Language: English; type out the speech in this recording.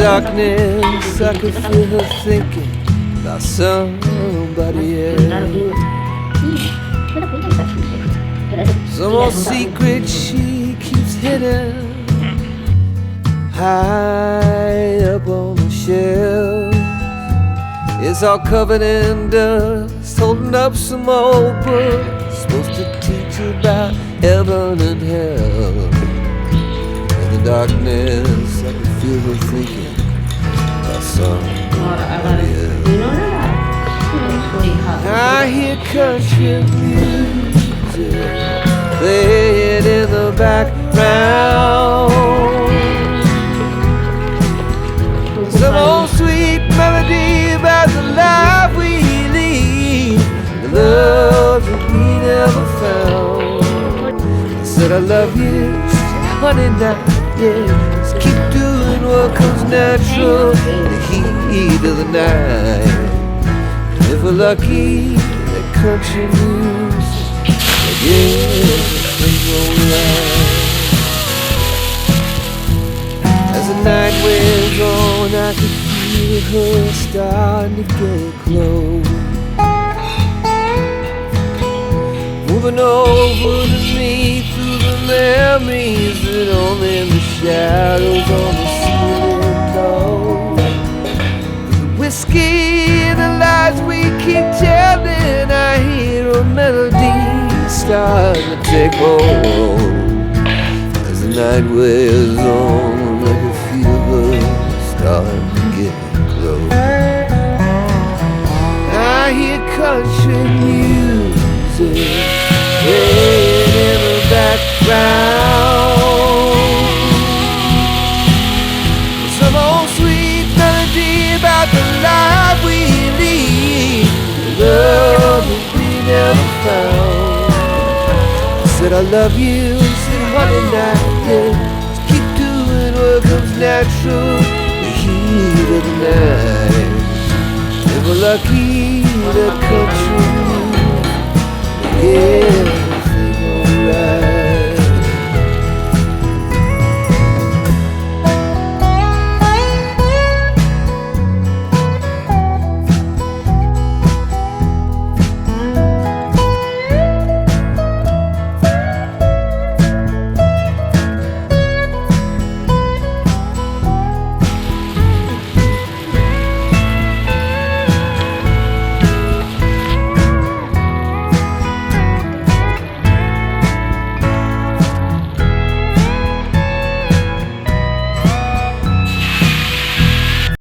darkness, I could feel her thinking about somebody else. Some old secret she keeps hidden high up on the shelf. It's all covered in dust, holding up some old book supposed to teach you about heaven and hell. In the darkness, I can feel her thinking about somebody else. I hear country music playing in the background. Some old sweet melody about the life we lead, the love that we never found. I said I love you, honey, now, yeah. Just keep doing what comes natural in the heat of the night. If we're lucky, that country music, yeah, everything will rise. As the night wears on, I can feel her starting to get close, moving over to me through the memories that only the shadows on the ceiling know. The whiskey and the lies we keep telling, I hear a melody starting to take hold. As the night wears on, I can feel her starting to get close. I hear country music playing in the background. Some old sweet melody about the life we lead, the love that we never found. I said I love you, said honey, now, yeah. Keep doing what comes natural, the heat of the night. If we're lucky, that comes